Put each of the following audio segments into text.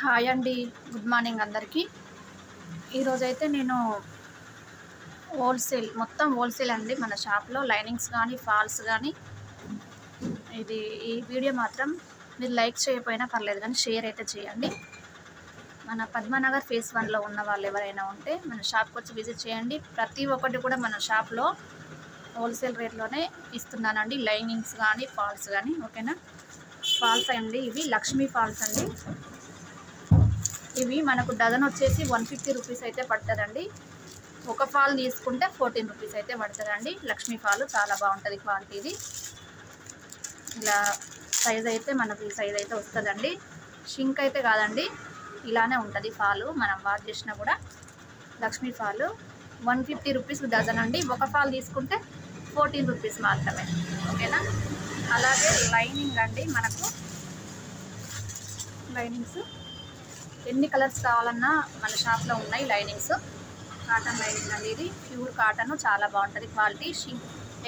Hi అండి. Good morning అందరికీ. ఈరోజైతే నేను మొత్తం హోల్సేల్ అండి మన షాప్లో లైనింగ్స్ కానీ ఫాల్స్ కానీ. ఈ వీడియో మాత్రం మీరు లైక్ చేయకపోయినా పర్లేదు కానీ షేర్ అయితే చేయండి. మన పద్మనగర్ ఫేస్ 1లో ఉన్న వాళ్ళు ఎవరైనా ఉంటే మన షాప్కి వచ్చి విజిట్ చేయండి. ప్రతి ఒక్కటి కూడా మన షాప్లో హోల్సేల్ రేట్లోనే ఇస్తున్నానండి. లైనింగ్స్ కానీ ఫాల్స్ కానీ. ఓకేనా. ఫాల్స్ అండి, ఇవి లక్ష్మీ ఫాల్స్ అండి. ఇవి మనకు డజన్ వచ్చేసి 150 రూపీస్ అయితే పడుతుందండి. ఒక ఫాల్ తీసుకుంటే 14 రూపీస్ అయితే పడుతుందండి. లక్ష్మీ ఫాల్ చాలా బాగుంటుంది క్వాలిటీ. ఇది ఇలా సైజ్ అయితే మనకు ఈ సైజ్ అయితే వస్తుందండి. షింక్ అయితే కాదండి, ఇలానే ఉంటుంది ఫాలు. మనం వాష్ చేసినా కూడా లక్ష్మీ ఫాలు 150 రూపీస్ డజన్ అండి. ఒక ఫాల్ తీసుకుంటే 14 రూపీస్ మాత్రమే. ఓకేనా. అలాగే లైనింగ్ అండి, మనకు లైనింగ్స్ ఎన్ని కలర్స్ కావాలన్నా మన షాప్లో ఉన్నాయి. లైనింగ్స్ కాటన్ లైనింగ్ అండి. ఇది ప్యూర్ కాటన్, చాలా బాగుంటుంది క్వాలిటీ.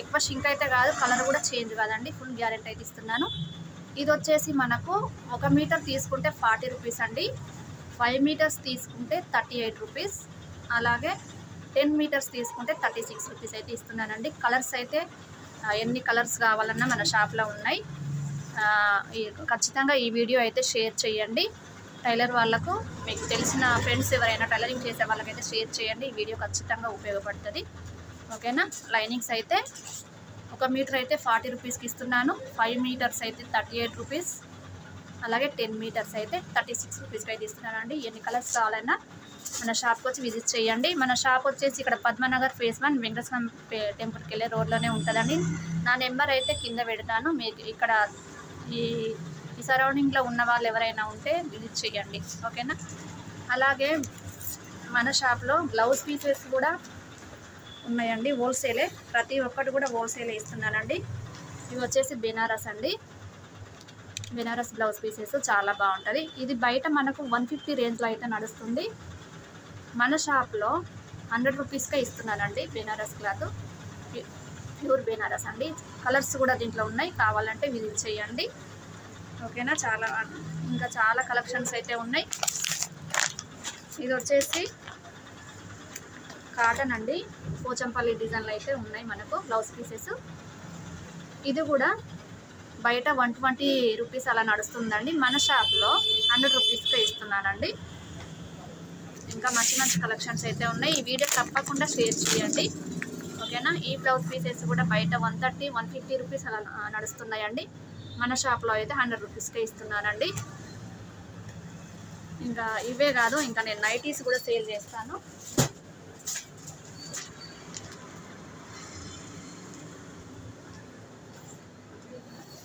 ఎక్కువ షింక్ అయితే కాదు, కలర్ కూడా చేంజ్ కాదండి. ఫుల్ గ్యారెంటీ అయితే ఇస్తున్నాను. ఇది వచ్చేసి మనకు 1 మీటర్ తీసుకుంటే 40 రూపీస్ అండి. 5 మీటర్స్ తీసుకుంటే 38 రూపీస్. అలాగే 10 మీటర్స్ తీసుకుంటే 36 రూపీస్ అయితే ఇస్తున్నానండి. కలర్స్ అయితే ఎన్ని కలర్స్ కావాలన్నా మన షాప్లో ఉన్నాయి. ఖచ్చితంగా ఈ వీడియో అయితే షేర్ చేయండి. టైలర్ వాళ్ళకు, మీకు తెలిసిన ఫ్రెండ్స్ ఎవరైనా టైలరింగ్ చేసే వాళ్ళకైతే షేర్ చేయండి. ఈ వీడియో ఖచ్చితంగా ఉపయోగపడుతుంది. ఓకేనా. లైనింగ్స్ అయితే 1 మీటర్ అయితే 40 రూపీస్కి ఇస్తున్నాను. 5 మీటర్స్ అయితే 38 రూపీస్. అలాగే 10 మీటర్స్ అయితే 36 రూపీస్కి అయితే ఇస్తున్నానండి. ఎన్ని కలర్స్ కావాలన్నా మన షాప్కి వచ్చి విజిట్ చేయండి. మన షాప్ వచ్చేసి ఇక్కడ పద్మనగర్ ఫేస్ 1 వెంకటేశ్వర టెంపుల్కి వెళ్ళే రోడ్లోనే ఉంటుందండి. నా నెంబర్ అయితే కింద పెడతాను. మీకు ఇక్కడ ఈ సరౌండింగ్లో ఉన్న వాళ్ళు ఎవరైనా ఉంటే విజిట్ చేయండి. ఓకేనా. అలాగే మన షాప్లో బ్లౌజ్ పీసెస్ కూడా ఉన్నాయండి. హోల్సేలే, ప్రతి ఒక్కటి కూడా హోల్సేలే ఇస్తున్నానండి. ఇవి వచ్చేసి బెనారస్ అండి. బెనారస్ బ్లౌజ్ పీసెస్ చాలా బాగుంటుంది. ఇది బయట మనకు 150 రేంజ్లో అయితే నడుస్తుంది. మన షాప్లో 100 రూపీస్కే ఇస్తున్నానండి. బెనారస్ క్లాత్, ప్యూర్ బెనారస్ అండి. కలర్స్ కూడా దీంట్లో ఉన్నాయి, కావాలంటే విజిట్ చేయండి. ఓకేనా. ఇంకా చాలా కలెక్షన్స్ అయితే ఉన్నాయి. ఇది వచ్చేసి కాటన్ అండి. పోచంపల్లి డిజైన్లు అయితే ఉన్నాయి మనకు బ్లౌజ్ పీసెస్. ఇది కూడా బయట 120 రూపీస్ అలా నడుస్తుందండి. మన షాప్లో 100 రూపీస్కే ఇస్తున్నానండి. ఇంకా మంచి మంచి కలెక్షన్స్ అయితే ఉన్నాయి. ఈ వీడియో తప్పకుండా షేర్ చేయండి. ఓకేనా. ఈ బ్లౌజ్ పీసెస్ కూడా బయట 130, 150 రూపీస్ అలా నడుస్తున్నాయండి. మన షాప్లో అయితే 100 రూపీస్కే ఇస్తున్నానండి. ఇంకా ఇవే కాదు, ఇంకా నేను నైటీస్ కూడా సేల్ చేస్తాను.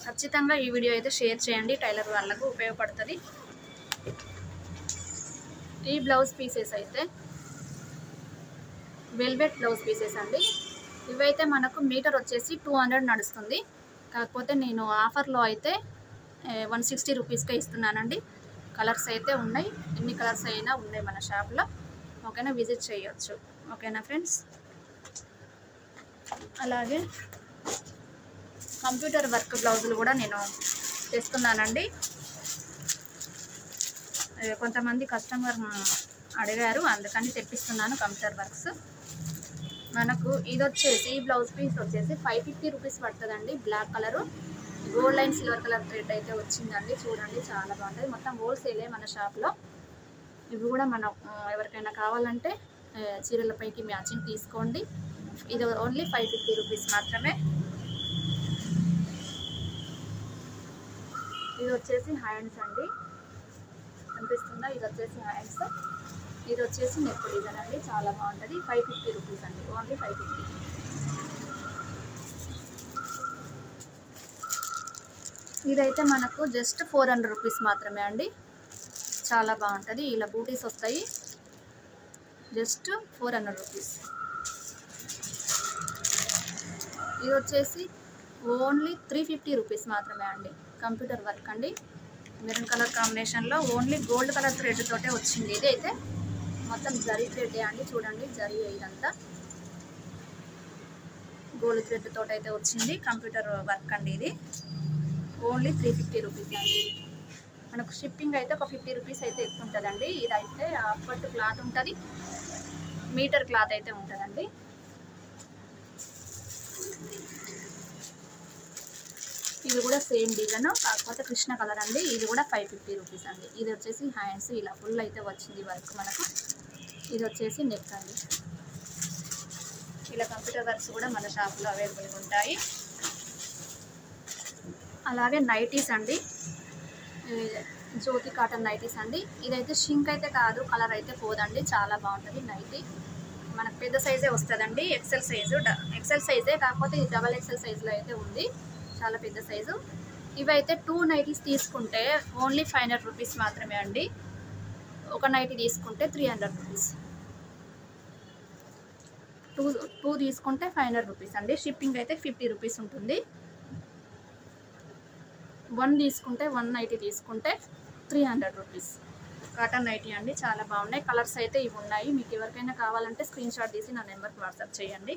ఖచ్చితంగా ఈ వీడియో అయితే షేర్ చేయండి, టైలర్ వాళ్ళకు ఉపయోగపడుతుంది. ఈ బ్లౌజ్ పీసెస్ అయితే వెల్వెట్ బ్లౌజ్ పీసెస్ అండి. ఇవైతే మనకు మీటర్ వచ్చేసి 200 నడుస్తుంది. కాకపోతే నేను ఆఫర్లో అయితే 160 రూపీస్కే ఇస్తున్నానండి. కలర్స్ అయితే ఉన్నాయి, ఎన్ని కలర్స్ అయినా ఉన్నాయి మన షాప్లో. ఓకేనా. విజిట్ చేయొచ్చు. ఓకేనా ఫ్రెండ్స్. అలాగే కంప్యూటర్ వర్క్ బ్లౌజులు కూడా నేను తెస్తున్నానండి. కొంతమంది కస్టమర్ అడిగారు, అందుకని తెప్పిస్తున్నాను కంప్యూటర్ వర్క్స్. మనకు ఇది వచ్చేసి బ్లౌజ్ పీస్ వచ్చేసి 550 రూపీస్ పడుతుందండి. Black colour, gold line silver colour thread అయితే వచ్చిందండి. చూడండి, చాలా బాగుంటుంది. మొత్తం హోల్సేలే మన షాప్లో. ఇవి కూడా మనం ఎవరికైనా కావాలంటే చీరలపైకి మ్యాచింగ్ తీసుకోండి. ఇది ఓన్లీ 550 రూపీస్ మాత్రమే. ఇది వచ్చేసి హ్యాండ్స్ అండి, కనిపిస్తుందా? ఇది వచ్చేసి హ్యాండ్స్. ఇది వచ్చేసి నెక్ డిజైన్ అండి, చాలా బాగుంటుంది. 550 రూపీస్ అండి, ఓన్లీ 550. ఇదైతే మనకు జస్ట్ 400 రూపీస్ మాత్రమే అండి. చాలా బాగుంటుంది. ఇలా బూటీస్ వస్తాయి. Just 400 rupees. ఇది వచ్చేసి ఓన్లీ 350 రూపీస్ మాత్రమే అండి. కంప్యూటర్ వర్క్ అండి, మెరూన్ కలర్ కాంబినేషన్లో ఓన్లీ గోల్డ్ కలర్ థ్రెడ్ తోటే వచ్చింది. ఇది అయితే మొత్తం జరీ థ్రెడ్ అండి. చూడండి, జరీ ఇదంతా గోల్డ్ థ్రెడ్ తోటి అయితే వచ్చింది. కంప్యూటర్ వర్క్ అండి. ఇది ఓన్లీ 350 రూపీస్ అండి. మనకు షిప్పింగ్ అయితే ఒక 50 రూపీస్ అయితే ఎక్కువ ఉంటుందండి. ఇదైతే పట్టు క్లాత్ ఉంటుంది, మీటర్ క్లాత్ అయితే ఉంటుందండి. ఇది కూడా సేమ్ డిజైన్, కాకపోతే కృష్ణ కలర్ అండి. ఇది కూడా 550 రూపీస్ అండి. ఇది వచ్చేసి హ్యాండ్స్ ఇలా ఫుల్ అయితే వచ్చింది వర్క్ మనకు. ఇది వచ్చేసి నెక్ అండి. ఇలా కంప్యూటర్ వర్క్స్ కూడా మన షాప్లో అవైలబుల్గా ఉంటాయి. అలాగే నైటీస్ అండి, జ్యోతి కాటన్ నైటీస్ అండి. ఇదైతే షింక్ అయితే కాదు, కలర్ అయితే పోదండి, చాలా బాగుంటుంది నైటీ. మనకు పెద్ద సైజే వస్తుందండి, ఎక్సెల్ సైజే, కాకపోతే ఇది డబల్ ఎక్సెల్ సైజులో అయితే ఉంది, చాలా పెద్ద సైజు. ఇవైతే 2 నైటీస్ తీసుకుంటే ఓన్లీ 500 రూపీస్ మాత్రమే అండి. ఒక నైటీ తీసుకుంటే 300 రూపీస్, 2 తీసుకుంటే 500 రూపీస్ అండి. షిప్పింగ్ అయితే 50 రూపీస్ ఉంటుంది. 1 తీసుకుంటే 1 నైటీ తీసుకుంటే 300 రూపీస్. కాటన్ నైటీ అండి, చాలా బాగున్నాయి. కలర్స్ అయితే ఇవి ఉన్నాయి. మీకు ఎవరికైనా కావాలంటే స్క్రీన్ షాట్ తీసి నా నెంబర్కి వాట్సాప్ చేయండి.